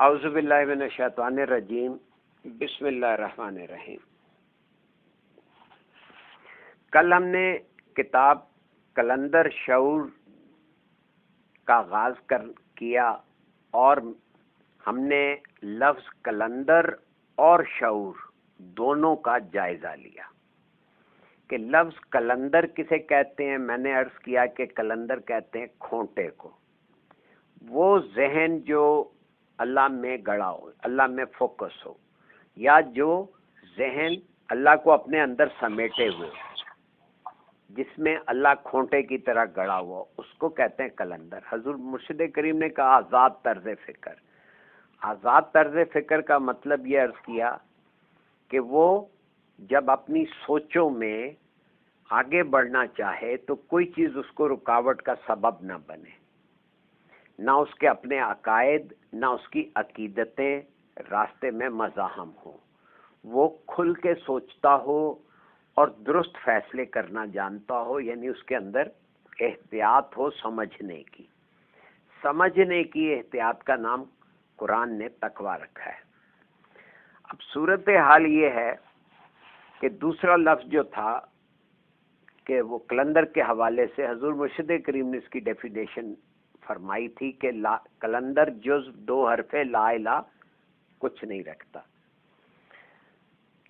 اعوذ باللہ من الشیطان الرجیم بسم اللہ الرحمن الرحیم۔ کل ہم نے کتاب قلندر شعور کا آغاز کیا اور ہم نے لفظ قلندر اور شعور دونوں کا جائزہ لیا کہ لفظ قلندر کسے کہتے ہیں۔ میں نے عرض کیا کہ قلندر کہتے ہیں کھونٹے کو، وہ ذہن جو اللہ میں گڑا ہو، اللہ میں فوکس ہو، یا جو ذہن اللہ کو اپنے اندر سمیٹے ہوئے ہو، جس میں اللہ کھونٹے کی طرح گڑا ہوا، اس کو کہتے ہیں قلندر۔ حضور مرشد کریم نے کہا آزاد طرز فکر۔ آزاد طرز فکر کا مطلب یہ عرض کیا کہ وہ جب اپنی سوچوں میں آگے بڑھنا چاہے تو کوئی چیز اس کو رکاوٹ کا سبب نہ بنے، نہ اس کے اپنے عقائد نہ اس کی عقیدتیں راستے میں مزاحم ہوں، وہ کھل کے سوچتا ہو اور درست فیصلے کرنا جانتا ہو، یعنی اس کے اندر احتیاط ہو سمجھنے کی احتیاط کا نام قرآن نے تقویٰ رکھا ہے۔ اب صورتحال یہ ہے کہ دوسرا لفظ جو تھا کہ وہ قلندر کے حوالے سے حضور مرشد کریم نے اس کی ڈیفینیشن فرمائی تھی کہ قلندر جز دو حرف لا الہ کچھ نہیں رکھتا۔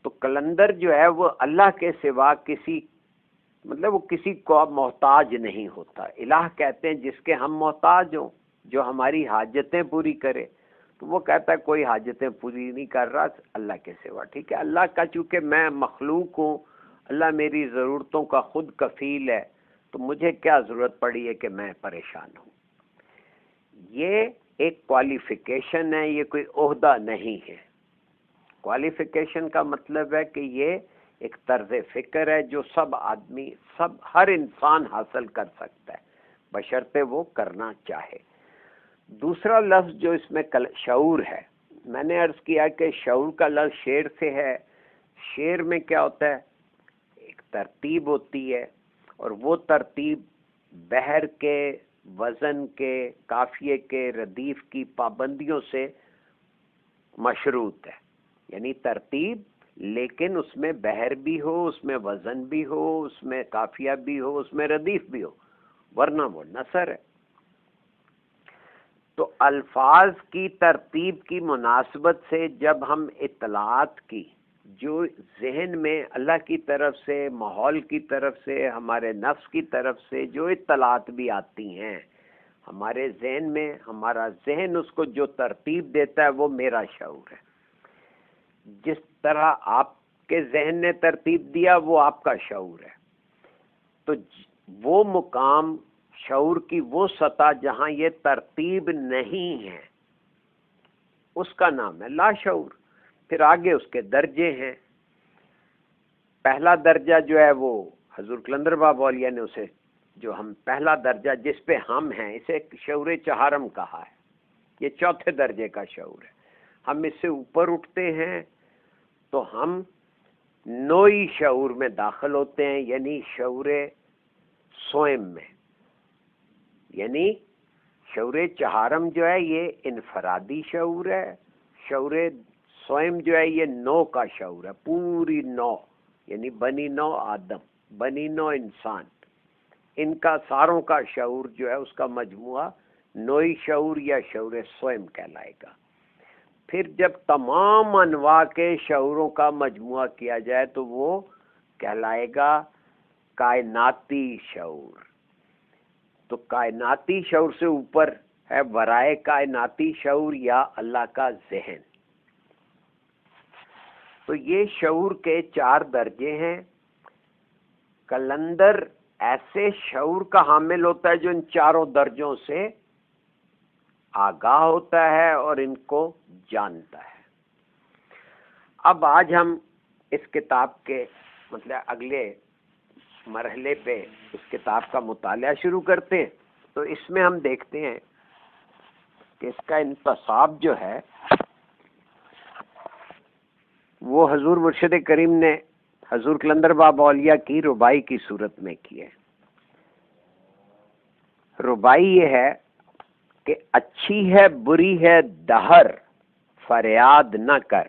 تو قلندر جو ہے وہ اللہ کے سوا وہ کسی کو محتاج نہیں ہوتا۔ الہ کہتے ہیں جس کے ہم محتاج ہوں، جو ہماری حاجتیں پوری کرے، تو وہ کہتا ہے کوئی حاجتیں پوری نہیں کر رہا اللہ کے سوا، ٹھیک ہے۔ اللہ کا چونکہ میں مخلوق ہوں، اللہ میری ضرورتوں کا خود کفیل ہے، تو مجھے کیا ضرورت پڑی ہے کہ میں پریشان ہوں۔ یہ ایک کوالیفیکیشن ہے، یہ کوئی عہدہ نہیں ہے۔ کوالیفیکیشن کا مطلب ہے کہ یہ ایک طرز فکر ہے جو ہر انسان حاصل کر سکتا ہے، بشرطے وہ کرنا چاہے۔ دوسرا لفظ جو اس میں شعور ہے، میں نے عرض کیا کہ شعور کا لفظ شعر سے ہے۔ شعر میں کیا ہوتا ہے؟ ایک ترتیب ہوتی ہے، اور وہ ترتیب بحر کے، وزن کے، قافیے کے، ردیف کی پابندیوں سے مشروط ہے، یعنی ترتیب، لیکن اس میں بحر بھی ہو، اس میں وزن بھی ہو، اس میں قافیہ بھی ہو، اس میں ردیف بھی ہو، ورنہ وہ نثر ہے۔ تو الفاظ کی ترتیب کی مناسبت سے جب ہم اطلاعات کی جو ذہن میں اللہ کی طرف سے، ماحول کی طرف سے، ہمارے نفس کی طرف سے جو اطلاعات بھی آتی ہیں ہمارے ذہن میں، ہمارا ذہن اس کو جو ترتیب دیتا ہے وہ میرا شعور ہے۔ جس طرح آپ کے ذہن نے ترتیب دیا وہ آپ کا شعور ہے۔ تو وہ مقام شعور کی وہ سطح جہاں یہ ترتیب نہیں ہے اس کا نام ہے لاشعور۔ پھر آگے اس کے درجے ہیں۔ پہلا درجہ جو ہے وہ حضور قلندر بابا اولیاء نے اسے جو ہم پہلا درجہ جس پہ ہم ہیں اسے شعور چہارم کہا ہے، یہ چوتھے درجے کا شعور ہے۔ ہم اس سے اوپر اٹھتے ہیں تو ہم نوئی شعور میں داخل ہوتے ہیں، یعنی شعور سوئم میں، یعنی شعور چہارم جو ہے یہ انفرادی شعور ہے، شعور سوئم جو ہے یہ نو کا شعور ہے، پوری نو، یعنی بنی نو آدم، بنی نو انسان، ان کا ساروں کا شعور جو ہے اس کا مجموعہ نوئی شعور یا شعور سوئم کہلائے گا۔ پھر جب تمام انواع کے شعوروں کا مجموعہ کیا جائے تو وہ کہلائے گا کائناتی شعور۔ تو کائناتی شعور سے اوپر ہے ورائے کائناتی شعور یا اللہ کا ذہن۔ تو یہ شعور کے 4 درجے ہیں۔ قلندر ایسے شعور کا حامل ہوتا ہے جو ان 4 درجوں سے آگاہ ہوتا ہے اور ان کو جانتا ہے۔ اب آج ہم اس کتاب کے اگلے مرحلے پہ اس کتاب کا مطالعہ شروع کرتے ہیں۔ تو اس میں ہم دیکھتے ہیں کہ اس کا انتصاب جو ہے وہ حضور مرشد کریم نے حضور قلندر بابا اولیاء کی ربائی کی صورت میں کی ہے۔ ربائی یہ ہے کہ اچھی ہے بری ہے دہر فریاد نہ کر،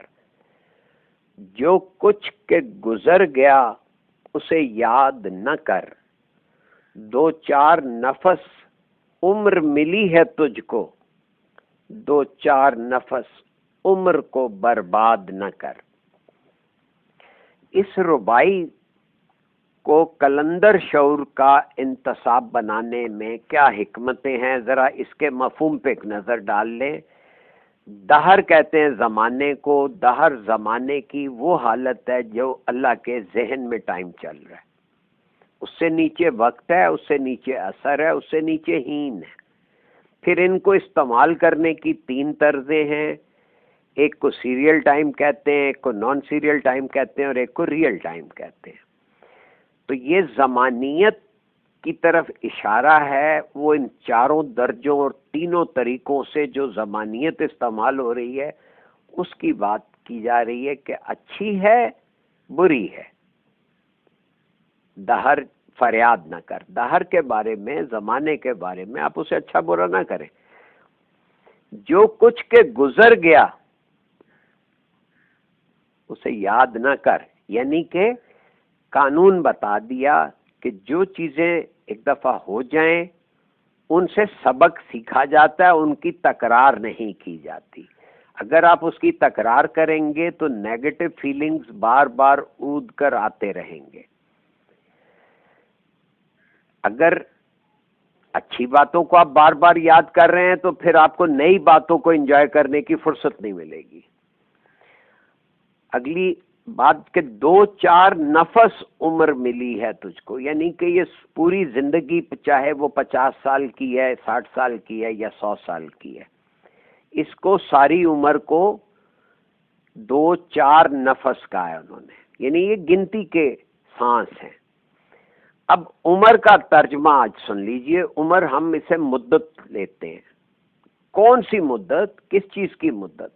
جو کچھ کے گزر گیا اسے یاد نہ کر، دو چار نفس عمر ملی ہے تجھ کو، دو چار نفس عمر کو برباد نہ کر۔ اس ربائی کو کلندر شعور کا انتصاب بنانے میں کیا حکمتیں ہیں، ذرا اس کے مفہوم پہ ایک نظر ڈال لیں۔ دہر کہتے ہیں زمانے کو، دہر زمانے کی وہ حالت ہے جو اللہ کے ذہن میں ٹائم چل رہا ہے، اس سے نیچے وقت ہے، اس سے نیچے اثر ہے، اس سے نیچے ہین ہے۔ پھر ان کو استعمال کرنے کی تین طرزیں ہیں، ایک کو سیریل ٹائم کہتے ہیں، ایک کو نان سیریل ٹائم کہتے ہیں، اور ایک کو ریئل ٹائم کہتے ہیں۔ تو یہ زمانیت کی طرف اشارہ ہے، وہ ان چاروں درجوں اور تینوں طریقوں سے جو زمانیت استعمال ہو رہی ہے اس کی بات کی جا رہی ہے کہ اچھی ہے بری ہے۔ دہر فریاد نہ کر، دہر کے بارے میں، زمانے کے بارے میں آپ اسے اچھا برا نہ کریں۔ جو کچھ کے گزر گیا اسے یاد نہ کر، یعنی کہ قانون بتا دیا کہ جو چیزیں ایک دفعہ ہو جائیں ان سے سبق سیکھا جاتا ہے، ان کی تکرار نہیں کی جاتی۔ اگر آپ اس کی تکرار کریں گے تو نیگیٹو فیلنگز بار بار اود کر آتے رہیں گے۔ اگر اچھی باتوں کو آپ بار بار یاد کر رہے ہیں تو پھر آپ کو نئی باتوں کو انجوائے کرنے کی فرصت نہیں ملے گی۔ اگلی بات کہ دو چار نفس عمر ملی ہے تجھ کو، یعنی کہ یہ پوری زندگی چاہے وہ 50 سال کی ہے، 60 سال کی ہے یا 100 سال کی ہے، اس کو ساری عمر کو دو چار نفس کہا ہے انہوں نے، یعنی یہ گنتی کے سانس ہیں۔ اب عمر کا ترجمہ آج سن لیجئے۔ عمر ہم اسے مدت لیتے ہیں۔ کون سی مدت؟ کس چیز کی مدت؟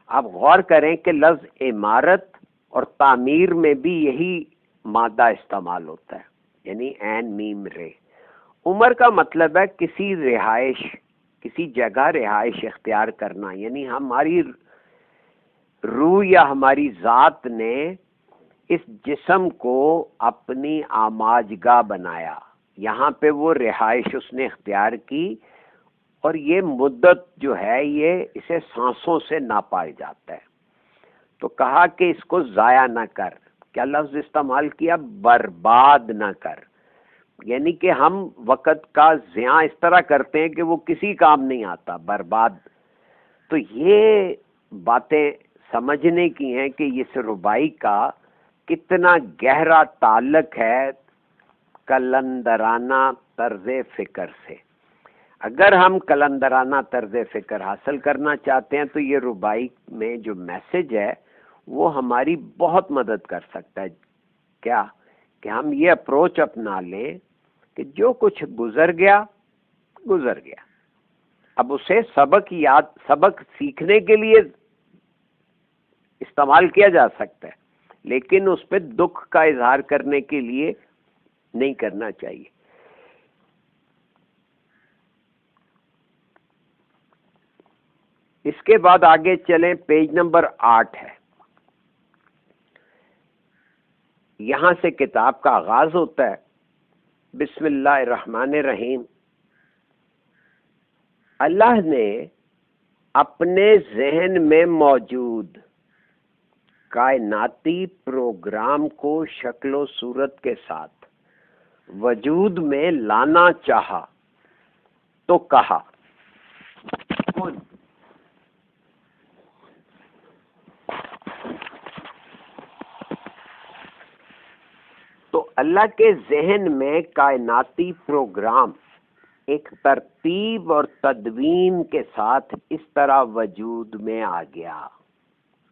آپ غور کریں کہ لفظ عمارت اور تعمیر میں بھی یہی مادہ استعمال ہوتا ہے، یعنی عین میم رے۔ عمر کا مطلب ہے کسی رہائش، کسی جگہ رہائش اختیار کرنا، یعنی ہماری روح یا ہماری ذات نے اس جسم کو اپنی آماج گاہ بنایا، یہاں پہ وہ رہائش اس نے اختیار کی، اور یہ مدت جو ہے یہ اسے سانسوں سے ناپا جاتا ہے۔ تو کہا کہ اس کو ضائع نہ کر، کیا لفظ استعمال کیا؟ برباد نہ کر، یعنی کہ ہم وقت کا ضیاع اس طرح کرتے ہیں کہ وہ کسی کام نہیں آتا، برباد۔ تو یہ باتیں سمجھنے کی ہیں کہ اس ربائی کا کتنا گہرا تعلق ہے کلندرانہ طرز فکر سے۔ اگر ہم کلندرانہ طرز فکر حاصل کرنا چاہتے ہیں تو یہ ربائی میں جو میسج ہے وہ ہماری بہت مدد کر سکتا ہے۔ کیا کہ ہم یہ اپروچ اپنا لیں کہ جو کچھ گزر گیا گزر گیا، اب اسے سبق سیکھنے کے لیے استعمال کیا جا سکتا ہے، لیکن اس پہ دکھ کا اظہار کرنے کے لیے نہیں کرنا چاہیے۔ اس کے بعد آگے چلیں، پیج نمبر 8 ہے، یہاں سے کتاب کا آغاز ہوتا ہے۔ بسم اللہ الرحمن الرحیم۔ اللہ نے اپنے ذہن میں موجود کائناتی پروگرام کو شکل و صورت کے ساتھ وجود میں لانا چاہا تو کہا کن۔ تو اللہ کے ذہن میں کائناتی پروگرام ایک ترتیب اور تدوین کے ساتھ اس طرح وجود میں آ گیا۔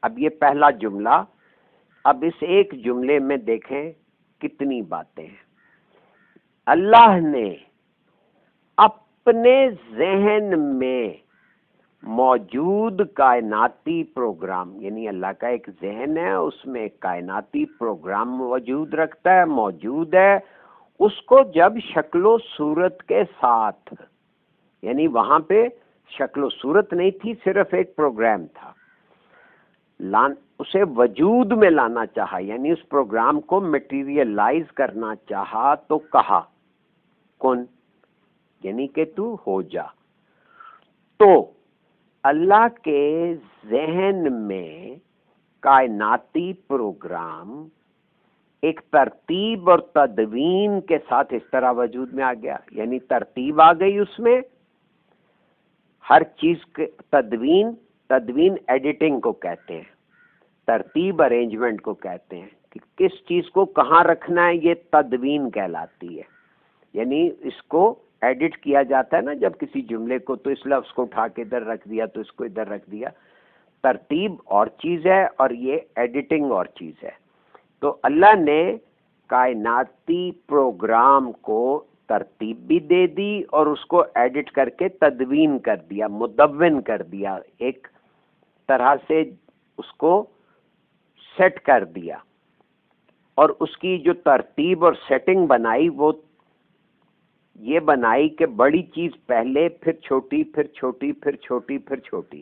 اب یہ پہلا جملہ، اب اس ایک جملے میں دیکھیں کتنی باتیں ہیں۔ اللہ نے اپنے ذہن میں موجود کائناتی پروگرام، یعنی اللہ کا ایک ذہن ہے، اس میں ایک کائناتی پروگرام موجود رکھتا ہے، موجود ہے، اس کو جب شکل و صورت کے ساتھ، یعنی وہاں پہ شکل و صورت نہیں تھی، صرف ایک پروگرام تھا، اسے وجود میں لانا چاہا، یعنی اس پروگرام کو میٹیریلائز کرنا چاہا تو کہا کن، یعنی کہ تو ہو جا. تو اللہ کے ذہن میں کائناتی پروگرام ایک ترتیب اور تدوین کے ساتھ اس طرح وجود میں آ گیا، یعنی ترتیب آ گئی اس میں ہر چیز کے. تدوین ایڈیٹنگ کو کہتے ہیں، ترتیب ارینجمنٹ کو کہتے ہیں، کہ کس چیز کو کہاں رکھنا ہے یہ تدوین کہلاتی ہے. یعنی اس کو ایڈٹ کیا جاتا ہے نا جب کسی جملے کو، تو اس لفظ کو اٹھا کے ادھر رکھ دیا، تو اس کو ادھر رکھ دیا. ترتیب اور چیز ہے اور یہ ایڈیٹنگ اور چیز ہے. تو اللہ نے کائناتی پروگرام کو ترتیب بھی دے دی اور اس کو ایڈٹ کر کے تدوین کر دیا، مدون کر دیا، ایک طرح سے اس کو سیٹ کر دیا. اور اس کی جو ترتیب اور سیٹنگ بنائی وہ یہ بنائی کہ بڑی چیز پہلے، پھر چھوٹی، پھر چھوٹی، پھر چھوٹی، پھر چھوٹی.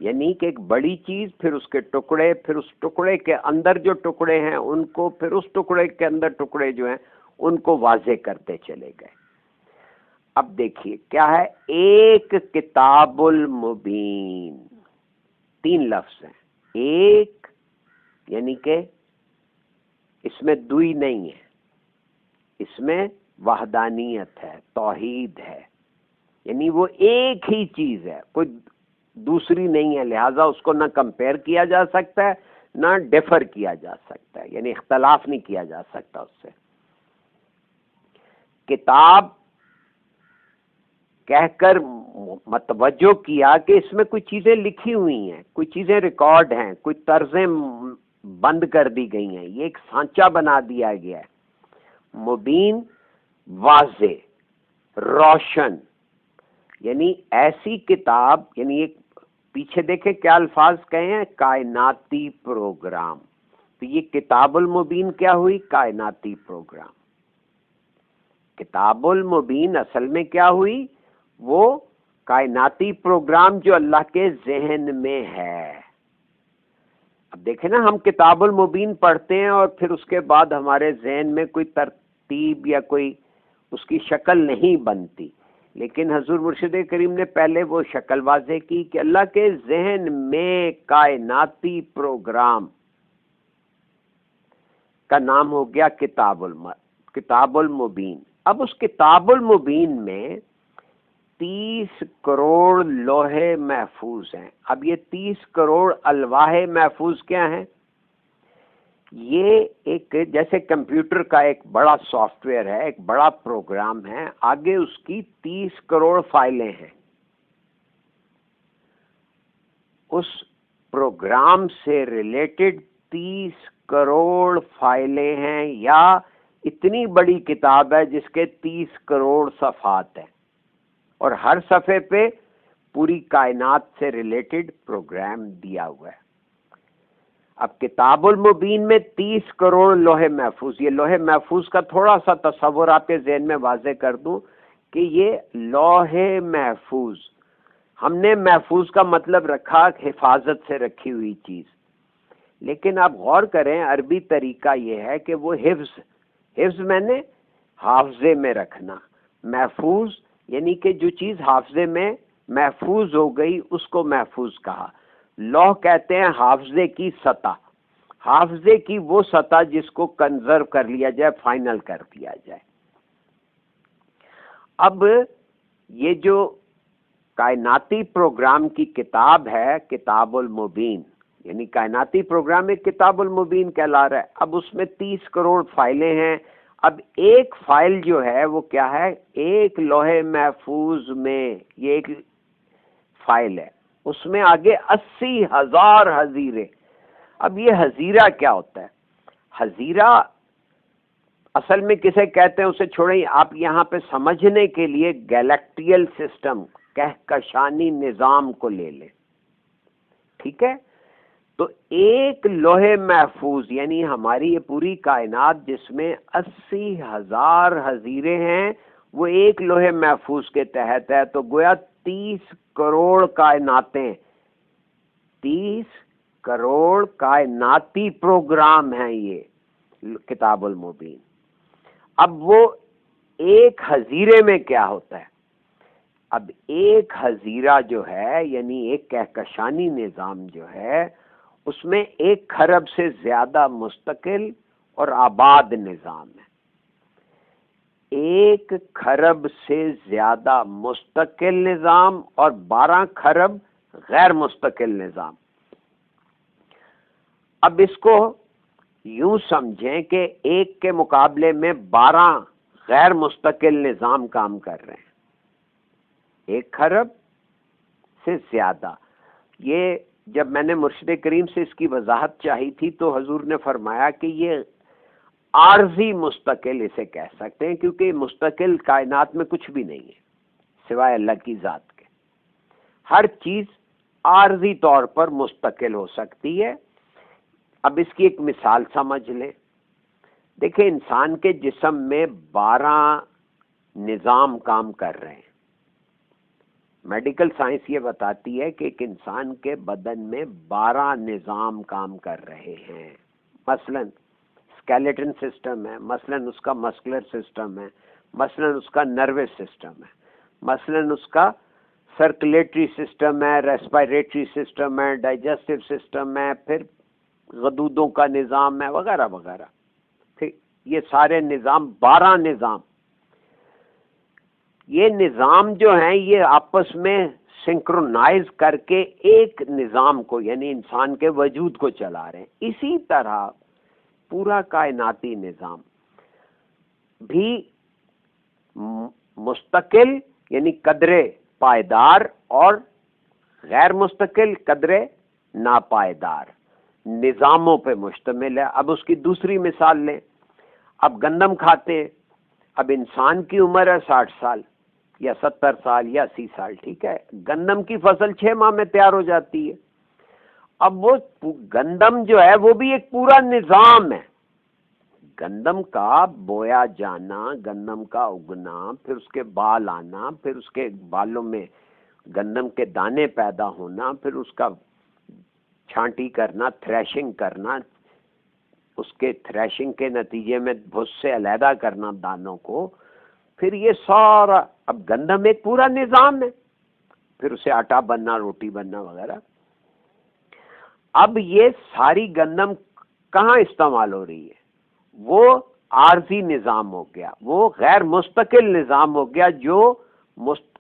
یعنی کہ ایک بڑی چیز، پھر اس کے ٹکڑے، پھر اس ٹکڑے کے اندر جو ٹکڑے ہیں ان کو، پھر اس ٹکڑے کے اندر ٹکڑے جو ہیں ان کو واضح کرتے چلے گئے. اب دیکھیے کیا ہے، ایک کتاب المبین، 3 لفظ ہیں. ایک یعنی کہ اس میں دوئی نہیں ہے، اس میں وحدانیت ہے، توحید ہے، یعنی وہ ایک ہی چیز ہے، کوئی دوسری نہیں ہے. لہٰذا اس کو نہ کمپیئر کیا جا سکتا ہے نہ ڈیفر کیا جا سکتا ہے، یعنی اختلاف نہیں کیا جا سکتا اس سے. کتاب کہہ کر متوجہ کیا کہ اس میں کوئی چیزیں لکھی ہوئی ہیں، کوئی چیزیں ریکارڈ ہیں، کوئی طرزیں بند کر دی گئی ہیں، یہ ایک سانچہ بنا دیا گیا ہے. مبین واضح، روشن، یعنی ایسی کتاب، یعنی ایک پیچھے دیکھیں کیا الفاظ کہے ہیں، کائناتی پروگرام. تو یہ کتاب المبین کیا ہوئی، کائناتی پروگرام. کتاب المبین اصل میں کیا ہوئی، وہ کائناتی پروگرام جو اللہ کے ذہن میں ہے. اب دیکھیں نا، ہم کتاب المبین پڑھتے ہیں اور پھر اس کے بعد ہمارے ذہن میں کوئی ترتیب یا کوئی اس کی شکل نہیں بنتی، لیکن حضور مرشد کریم نے پہلے وہ شکل واضح کی کہ اللہ کے ذہن میں کائناتی پروگرام کا نام ہو گیا کتاب المبین. اب اس کتاب المبین میں 30 کروڑ لوہے محفوظ ہیں. اب یہ 30 کروڑ الواح محفوظ کیا ہیں، یہ ایک جیسے کمپیوٹر کا ایک بڑا سافٹ ویئر ہے، ایک بڑا پروگرام ہے، آگے اس کی 30 کروڑ فائلیں ہیں. اس پروگرام سے ریلیٹڈ 30 کروڑ فائلیں ہیں، یا اتنی بڑی کتاب ہے جس کے 30 کروڑ صفحات ہیں، اور ہر صفحے پہ پوری کائنات سے ریلیٹڈ پروگرام دیا ہوا ہے. اب کتاب المبین میں 30 کروڑ لوہے محفوظ. یہ لوہے محفوظ کا تھوڑا سا تصور آپ کے ذہن میں واضح کر دوں کہ یہ لوہے محفوظ، ہم نے محفوظ کا مطلب رکھا حفاظت سے رکھی ہوئی چیز، لیکن آپ غور کریں عربی طریقہ یہ ہے کہ وہ حفظ میں نے حافظے میں رکھنا، محفوظ یعنی کہ جو چیز حافظے میں محفوظ ہو گئی اس کو محفوظ کہا. لوح کہتے ہیں حافظے کی سطح، حافظے کی وہ سطح جس کو کنزرو کر لیا جائے، فائنل کر دیا جائے. اب یہ جو کائناتی پروگرام کی کتاب ہے کتاب المبین، یعنی کائناتی پروگرام ایک کتاب المبین کہلا رہا ہے. اب اس میں 30 کروڑ فائلیں ہیں. اب ایک فائل جو ہے وہ کیا ہے، ایک لوہے محفوظ میں یہ ایک فائل ہے، اس میں آگے 80,000 حزیرے. اب یہ حزیرہ کیا ہوتا ہے، حزیرہ اصل میں کسے کہتے ہیں اسے چھوڑیں، آپ یہاں پہ سمجھنے کے لیے گیلیکٹیل سسٹم، کہکشانی نظام کو لے لیں، ٹھیک ہے. تو ایک لوہے محفوظ یعنی ہماری یہ پوری کائنات جس میں 80,000 حزیرے ہیں وہ ایک لوہے محفوظ کے تحت ہے. تو گویا 30 کروڑ کائناتیں، 30 کروڑ کائناتی پروگرام ہیں یہ کتاب المبین. اب وہ ایک حزیرے میں کیا ہوتا ہے؟ اب ایک حزیرہ جو ہے یعنی ایک کہکشانی نظام جو ہے اس میں 1 خرب سے زیادہ مستقل اور آباد نظام ہے. 1 خرب سے زیادہ مستقل نظام اور 12 خرب غیر مستقل نظام. اب اس کو یوں سمجھیں کہ 1 کے مقابلے میں 12 غیر مستقل نظام کام کر رہے ہیں. 1 خرب سے زیادہ. یہ جب میں نے مرشد کریم سے اس کی وضاحت چاہی تھی تو حضور نے فرمایا کہ یہ عارضی مستقل اسے کہہ سکتے ہیں، کیونکہ مستقل کائنات میں کچھ بھی نہیں ہے سوائے اللہ کی ذات کے. ہر چیز عارضی طور پر مستقل ہو سکتی ہے. اب اس کی ایک مثال سمجھ لیں. دیکھیں انسان کے جسم میں 12 نظام کام کر رہے ہیں. میڈیکل سائنس یہ بتاتی ہے کہ ایک انسان کے بدن میں 12 نظام کام کر رہے ہیں. مثلا اسکیلیٹن سسٹم ہے، مثلا اس کا مسکولر سسٹم ہے، مثلا اس کا نروس سسٹم ہے، مثلا اس کا سرکولیٹری سسٹم ہے، ریسپائریٹری سسٹم ہے، ڈائجسٹو سسٹم ہے، پھر غدودوں کا نظام ہے وغیرہ وغیرہ. ٹھیک، یہ سارے نظام 12 نظام. یہ نظام جو ہیں یہ آپس میں سنکرونائز کر کے ایک نظام کو یعنی انسان کے وجود کو چلا رہے ہیں. اسی طرح پورا کائناتی نظام بھی مستقل یعنی قدرے پائیدار اور غیر مستقل قدرے ناپائیدار نظاموں پہ مشتمل ہے. اب اس کی دوسری مثال لیں. اب گندم کھاتے ہیں. اب انسان کی عمر ہے 60 سال یا 70 سال یا 80 سال. ٹھیک ہے، گندم کی فصل 6 ماہ میں تیار ہو جاتی ہے. اب وہ گندم جو ہے وہ بھی ایک پورا نظام ہے. گندم کا بویا جانا، گندم کا اگنا، پھر اس کے بال آنا، پھر اس کے بالوں میں گندم کے دانے پیدا ہونا، پھر اس کا چھانٹی کرنا، تھریشنگ کرنا، اس کے تھریشنگ کے نتیجے میں بھس سے علیحدہ کرنا دانوں کو، پھر یہ سارا. اب گندم ایک پورا نظام ہے، پھر اسے آٹا بننا، روٹی بننا وغیرہ. اب یہ ساری گندم کہاں استعمال ہو رہی ہے؟ وہ عارضی نظام ہو گیا، وہ غیر مستقل نظام ہو گیا جو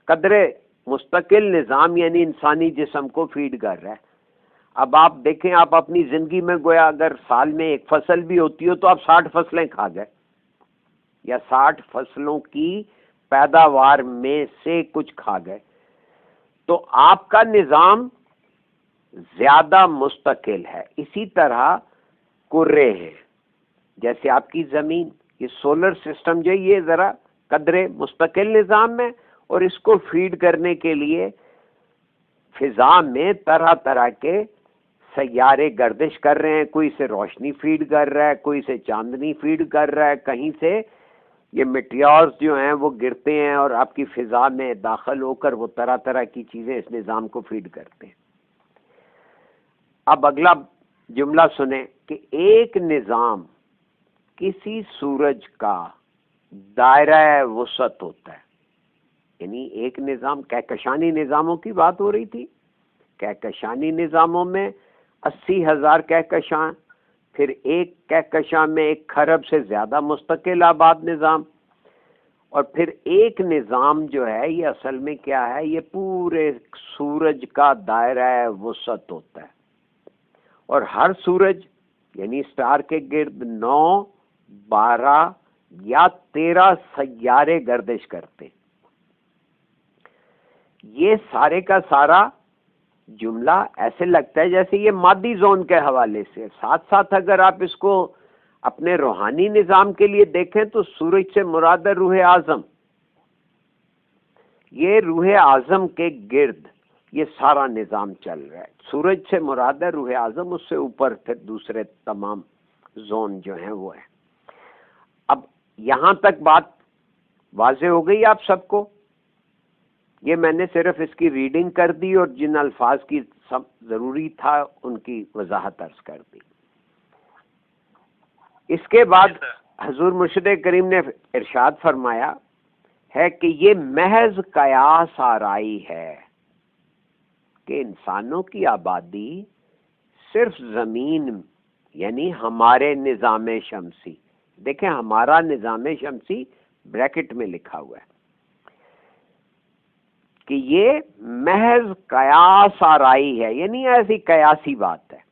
قدرے مستقل نظام یعنی انسانی جسم کو فیڈ کر رہا ہے. اب آپ دیکھیں، آپ اپنی زندگی میں گویا اگر سال میں 1 فصل بھی ہوتی ہو تو آپ 60 فصلیں کھا گئے، یا 60 فصلوں کی پیداوار میں سے کچھ کھا گئے. تو آپ کا نظام زیادہ مستقل ہے. اسی طرح کرے ہیں، جیسے آپ کی زمین، یہ سولر سسٹم جو یہ ذرا قدرے مستقل نظام ہے، اور اس کو فیڈ کرنے کے لیے فضا میں طرح طرح کے سیارے گردش کر رہے ہیں. کوئی سے روشنی فیڈ کر رہا ہے، کوئی سے چاندنی فیڈ کر رہا ہے، کہیں سے یہ میٹیورز جو ہیں وہ گرتے ہیں اور آپ کی فضا میں داخل ہو کر وہ طرح طرح کی چیزیں اس نظام کو فیڈ کرتے ہیں. اب اگلا جملہ سنیں کہ ایک نظام کسی سورج کا دائرہ وسعت ہوتا ہے. یعنی ایک نظام، کہکشانی نظاموں کی بات ہو رہی تھی. کہکشانی نظاموں میں 80,000 کہکشاں، پھر ایک کہکشاں میں 1 خرب سے زیادہ مستقل آباد نظام، اور پھر ایک نظام جو ہے یہ اصل میں کیا ہے؟ یہ پورے سورج کا دائرہ وسعت ہوتا ہے. اور ہر سورج یعنی اسٹار کے گرد 9، 12 یا 13 سیارے گردش کرتے ہیں. یہ سارے کا سارا جملہ ایسے لگتا ہے جیسے یہ مادی زون کے حوالے سے. ساتھ ساتھ اگر آپ اس کو اپنے روحانی نظام کے لیے دیکھیں تو سورج سے مراد ہے روح اعظم. یہ روح اعظم کے گرد یہ سارا نظام چل رہا ہے. سورج سے مراد ہے روح اعظم، اس سے اوپر پھر دوسرے تمام زون جو ہیں وہ ہیں. اب یہاں تک بات واضح ہو گئی آپ سب کو؟ یہ میں نے صرف اس کی ریڈنگ کر دی اور جن الفاظ کی سب ضروری تھا ان کی وضاحت عرض کر دی۔ اس کے بعد حضور مرشد کریم نے ارشاد فرمایا ہے کہ یہ محض قیاس آرائی ہے کہ انسانوں کی آبادی صرف زمین یعنی ہمارے نظام شمسی، دیکھیں ہمارا نظام شمسی بریکٹ میں لکھا ہوا ہے کہ یہ محض قیاس آرائی ہے، یعنی ایسی قیاسی بات ہے۔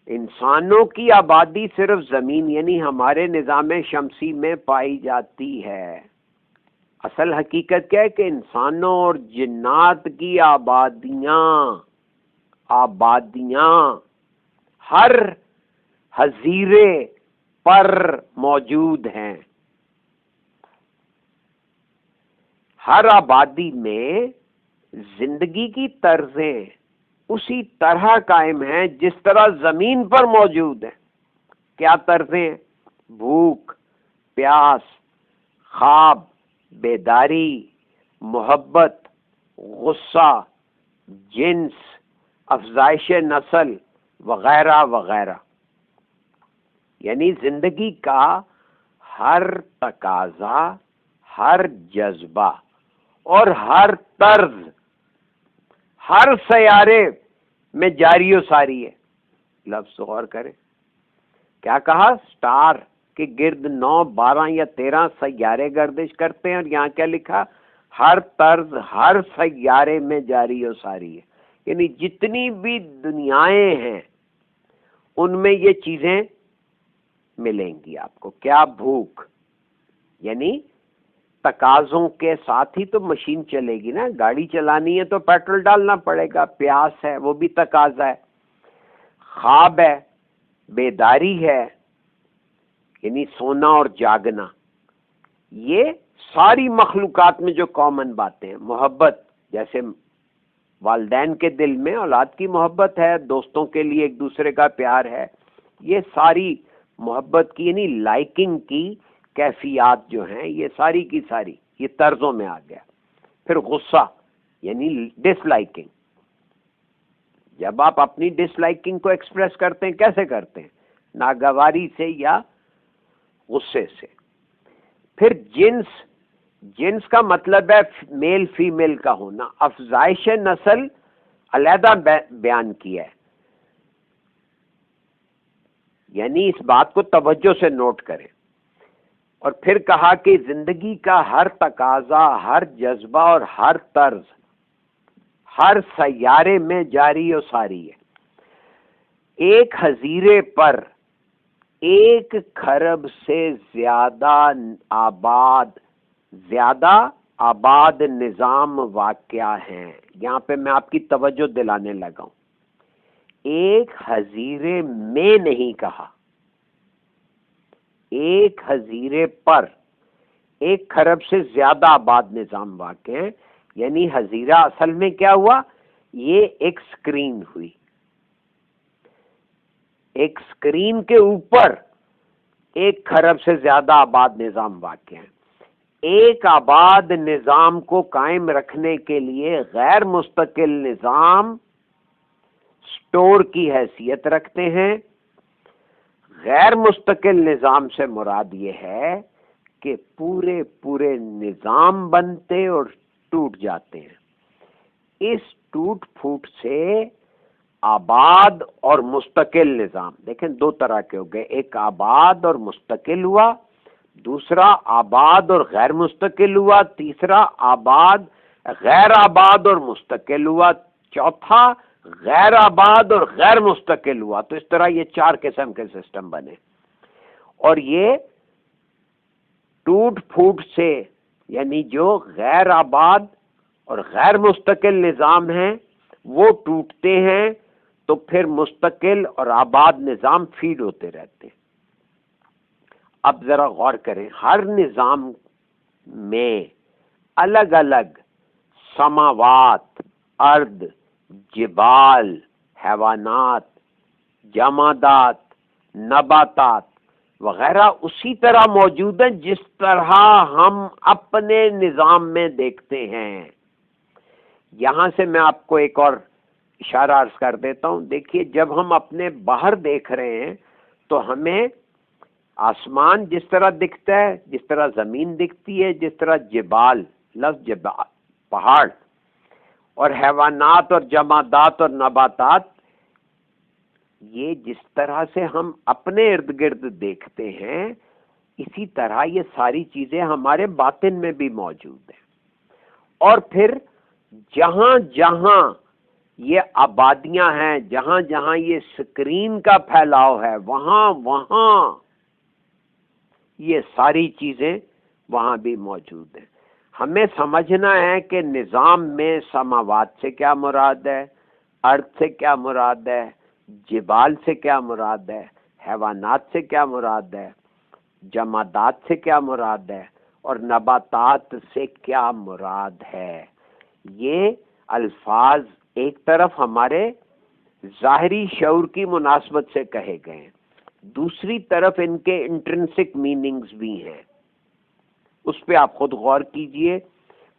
انسانوں کی آبادی صرف زمین یعنی ہمارے نظام شمسی میں پائی جاتی ہے۔ اصل حقیقت کیا ہے کہ انسانوں اور جنات کی آبادیاں ہر حظیرے پر موجود ہیں۔ ہر آبادی میں زندگی کی طرزیں اسی طرح قائم ہیں جس طرح زمین پر موجود ہیں۔ کیا طرزیں؟ بھوک، پیاس، خواب، بیداری، محبت، غصہ، جنس، افزائش نسل وغیرہ وغیرہ، یعنی زندگی کا ہر تقاضا، ہر جذبہ اور ہر طرز ہر سیارے میں جاری و ساری ہے۔ لفظ غور کریں، کیا کہا؟ سٹار کے گرد 9، 12 یا 13 سیارے گردش کرتے ہیں، اور یہاں کیا لکھا؟ ہر طرز ہر سیارے میں جاری و ساری ہے، یعنی جتنی بھی دنیایں ہیں ان میں یہ چیزیں ملیں گی آپ کو۔ کیا؟ بھوک، یعنی تقاضوں کے ساتھ ہی تو مشین چلے گی نا، گاڑی چلانی ہے تو پیٹرول ڈالنا پڑے گا۔ پیاس ہے، وہ بھی تقاضا ہے۔ خواب ہے، بیداری ہے، یعنی سونا اور جاگنا، یہ ساری مخلوقات میں جو کامن باتیں ہیں۔ محبت، جیسے والدین کے دل میں اولاد کی محبت ہے، دوستوں کے لیے ایک دوسرے کا پیار ہے، یہ ساری محبت کی یعنی لائکنگ کی کیفیات جو ہیں، یہ ساری کی ساری یہ طرزوں میں آ گیا۔ پھر غصہ یعنی ڈس لائکنگ، جب آپ اپنی ڈس لائکنگ کو ایکسپریس کرتے ہیں کیسے کرتے ہیں؟ ناگواری سے یا غصے سے۔ پھر جنس کا مطلب ہے میل فیمیل کا ہونا۔ افزائش نسل علیحدہ بیان کیا ہے، یعنی اس بات کو توجہ سے نوٹ کریں۔ اور پھر کہا کہ زندگی کا ہر تقاضا، ہر جذبہ اور ہر طرز ہر سیارے میں جاری و ساری ہے۔ ایک حظیرے پر 1 کھرب سے زیادہ آباد نظام واقع ہیں۔ یہاں پہ میں آپ کی توجہ دلانے لگا ہوں، ایک حظیرے میں نہیں کہا، ایک حظیرے پر 1 کھرب سے زیادہ آباد نظام واقع ہیں، یعنی حظیرہ اصل میں کیا ہوا؟ یہ ایک سکرین ہوئی، ایک سکرین کے اوپر 1 کھرب سے زیادہ آباد نظام واقع ہیں۔ ایک آباد نظام کو قائم رکھنے کے لیے غیر مستقل نظام سٹور کی حیثیت رکھتے ہیں۔ غیر مستقل نظام سے مراد یہ ہے کہ پورے نظام بنتے اور ٹوٹ جاتے ہیں۔ اس ٹوٹ پھوٹ سے آباد اور مستقل نظام، دیکھیں 2 طرح کے ہو گئے، ایک آباد اور مستقل ہوا، دوسرا آباد اور غیر مستقل ہوا، تیسرا غیر آباد اور مستقل ہوا، چوتھا غیر آباد اور غیر مستقل ہوا۔ تو اس طرح یہ 4 قسم کے سسٹم بنے، اور یہ ٹوٹ پھوٹ سے یعنی جو غیر آباد اور غیر مستقل نظام ہیں وہ ٹوٹتے ہیں تو پھر مستقل اور آباد نظام فیڈ ہوتے رہتے ہیں۔ اب ذرا غور کریں، ہر نظام میں الگ الگ سماوات، ارض، جبال، حیوانات، جمادات، نباتات وغیرہ اسی طرح موجود ہیں جس طرح ہم اپنے نظام میں دیکھتے ہیں۔ یہاں سے میں آپ کو ایک اور اشارہ عرض کر دیتا ہوں. دیکھیے جب ہم اپنے باہر دیکھ رہے ہیں تو ہمیں آسمان جس طرح دکھتا ہے، جس طرح زمین دکھتی ہے، جس طرح جبال، لفظ جبال پہاڑ، اور حیوانات اور جمادات اور نباتات، یہ جس طرح سے ہم اپنے ارد گرد دیکھتے ہیں اسی طرح یہ ساری چیزیں ہمارے باطن میں بھی موجود ہیں. اور پھر جہاں جہاں یہ آبادیاں ہیں، جہاں جہاں یہ اسکرین کا پھیلاؤ ہے، وہاں وہاں یہ ساری چیزیں وہاں بھی موجود ہیں. ہمیں سمجھنا ہے کہ نظام میں سماوات سے کیا مراد ہے، ارض سے کیا مراد ہے، جبال سے کیا مراد ہے، حیوانات سے کیا مراد ہے، جمادات سے کیا مراد ہے، اور نباتات سے کیا مراد ہے. یہ الفاظ ایک طرف ہمارے ظاہری شعور کی مناسبت سے کہے گئے ہیں، دوسری طرف ان کے انٹرنسک میننگز بھی ہیں. اس پہ آپ خود غور کیجئے.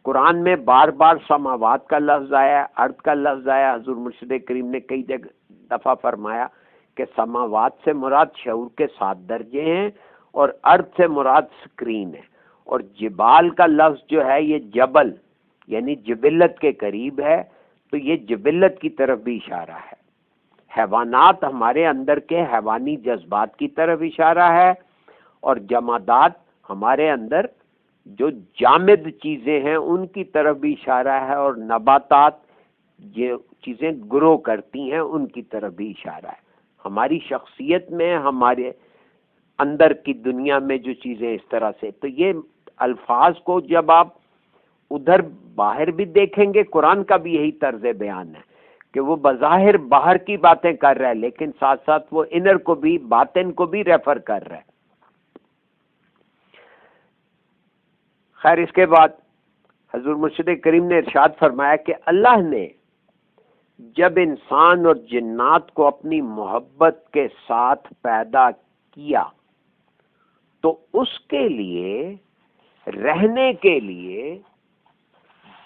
قرآن میں بار بار سماوات کا لفظ آیا، ارض کا لفظ آیا. حضور مرشد کریم نے کئی دفعہ فرمایا کہ سماوات سے مراد شعور کے 7 درجے ہیں اور ارض سے مراد سکرین ہے. اور جبال کا لفظ جو ہے یہ جبل یعنی جبلت کے قریب ہے، تو یہ جبلت کی طرف بھی اشارہ ہے. حیوانات ہمارے اندر کے حیوانی جذبات کی طرف اشارہ ہے، اور جمادات ہمارے اندر جو جامد چیزیں ہیں ان کی طرف بھی اشارہ ہے، اور نباتات جو چیزیں گرو کرتی ہیں ان کی طرف بھی اشارہ ہے. ہماری شخصیت میں، ہمارے اندر کی دنیا میں جو چیزیں اس طرح سے، تو یہ الفاظ کو جب آپ ادھر باہر بھی دیکھیں گے، قرآن کا بھی یہی طرز بیان ہے کہ وہ بظاہر باہر کی باتیں کر رہا ہے لیکن ساتھ ساتھ وہ انر کو بھی، باطن کو بھی ریفر کر رہا ہے. خیر اس کے بعد حضور مرشد کریم نے ارشاد فرمایا کہ اللہ نے جب انسان اور جنات کو اپنی محبت کے ساتھ پیدا کیا تو اس کے لیے رہنے کے لیے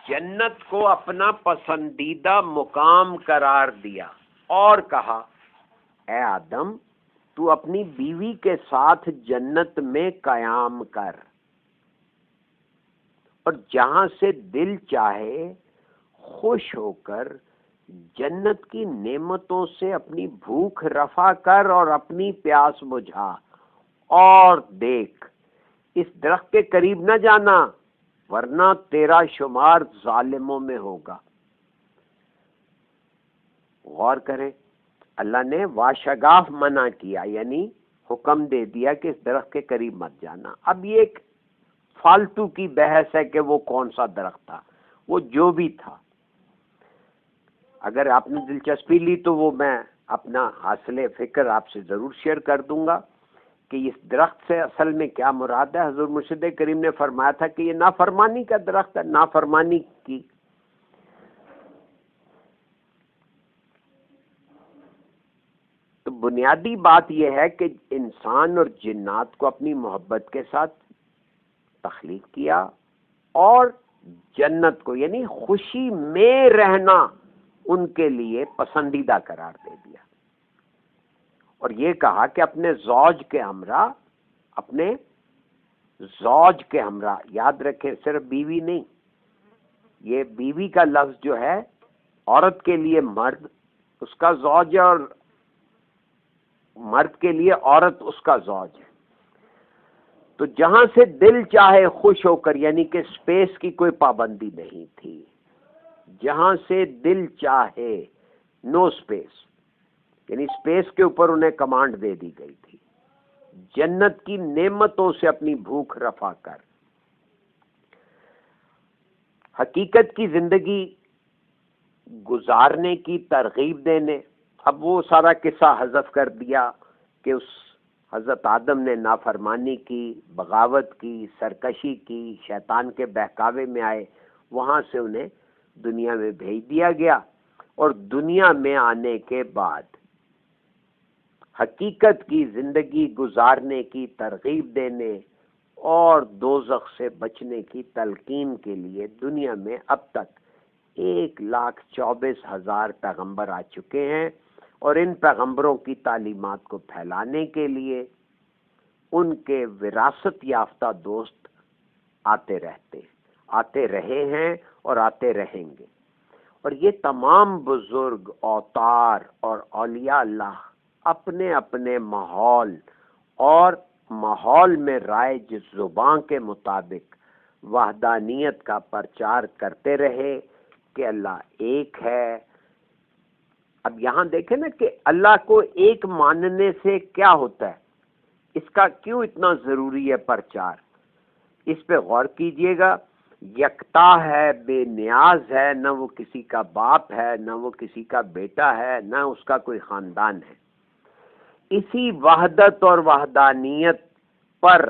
جنت کو اپنا پسندیدہ مقام قرار دیا اور کہا اے آدم تو اپنی بیوی کے ساتھ جنت میں قیام کر، اور جہاں سے دل چاہے خوش ہو کر جنت کی نعمتوں سے اپنی بھوک رفع کر اور اپنی پیاس بجھا. اور دیکھ اس درخت کے قریب نہ جانا ورنہ تیرا شمار ظالموں میں ہوگا. غور کریں، اللہ نے واشگاف منع کیا، یعنی حکم دے دیا کہ اس درخت کے قریب مت جانا. اب یہ ایک فالتو کی بحث ہے کہ وہ کون سا درخت تھا، وہ جو بھی تھا. اگر آپ نے دلچسپی لی تو وہ میں اپنا حاصل فکر آپ سے ضرور شیئر کر دوں گا کہ اس درخت سے اصل میں کیا مراد ہے. حضور مرشد کریم نے فرمایا تھا کہ یہ نافرمانی کا درخت ہے، نافرمانی کی. تو بنیادی بات یہ ہے کہ انسان اور جنات کو اپنی محبت کے ساتھ تخلیق کیا اور جنت کو یعنی خوشی میں رہنا ان کے لیے پسندیدہ قرار دے دیا، اور یہ کہا کہ اپنے زوج کے ہمراہ، اپنے زوج کے ہمراہ، یاد رکھیں صرف بیوی نہیں، یہ بیوی کا لفظ جو ہے عورت کے لیے مرد اس کا زوج ہے اور مرد کے لیے عورت اس کا زوج ہے. تو جہاں سے دل چاہے خوش ہو کر، یعنی کہ سپیس کی کوئی پابندی نہیں تھی، جہاں سے دل چاہے، نو سپیس، یعنی سپیس کے اوپر انہیں کمانڈ دے دی گئی تھی. جنت کی نعمتوں سے اپنی بھوک رفع کر. حقیقت کی زندگی گزارنے کی ترغیب دینے. اب وہ سارا قصہ حذف کر دیا کہ اس حضرت آدم نے نافرمانی کی، بغاوت کی، سرکشی کی، شیطان کے بہکاوے میں آئے، وہاں سے انہیں دنیا میں بھیج دیا گیا، اور دنیا میں آنے کے بعد حقیقت کی زندگی گزارنے کی ترغیب دینے اور دوزخ سے بچنے کی تلقین کے لیے دنیا میں اب تک 1,24,000 پیغمبر آ چکے ہیں، اور ان پیغمبروں کی تعلیمات کو پھیلانے کے لیے ان کے وراثت یافتہ دوست آتے رہے ہیں اور آتے رہیں گے. اور یہ تمام بزرگ اوتار اور اولیاء اللہ اپنے اپنے ماحول میں رائج زبان کے مطابق وحدانیت کا پرچار کرتے رہے کہ اللہ ایک ہے. اب یہاں دیکھیں نا کہ اللہ کو ایک ماننے سے کیا ہوتا ہے، اس کا کیوں اتنا ضروری ہے پرچار. اس پہ غور کیجئے گا. یکتا ہے، بے نیاز ہے، نہ وہ کسی کا باپ ہے، نہ وہ کسی کا بیٹا ہے، نہ اس کا کوئی خاندان ہے. اسی وحدت اور وحدانیت پر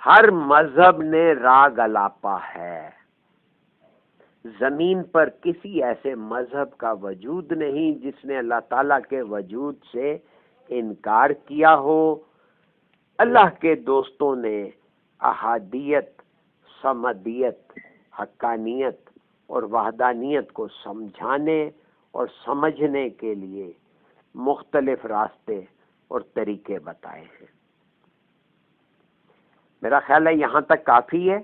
ہر مذہب نے راگ الاپا ہے. زمین پر کسی ایسے مذہب کا وجود نہیں جس نے اللہ تعالیٰ کے وجود سے انکار کیا ہو. اللہ کے دوستوں نے احادیت، صمدیت، حقانیت اور وحدانیت کو سمجھانے اور سمجھنے کے لیے مختلف راستے اور طریقے بتائے ہیں. میرا خیال ہے یہاں تک کافی ہے.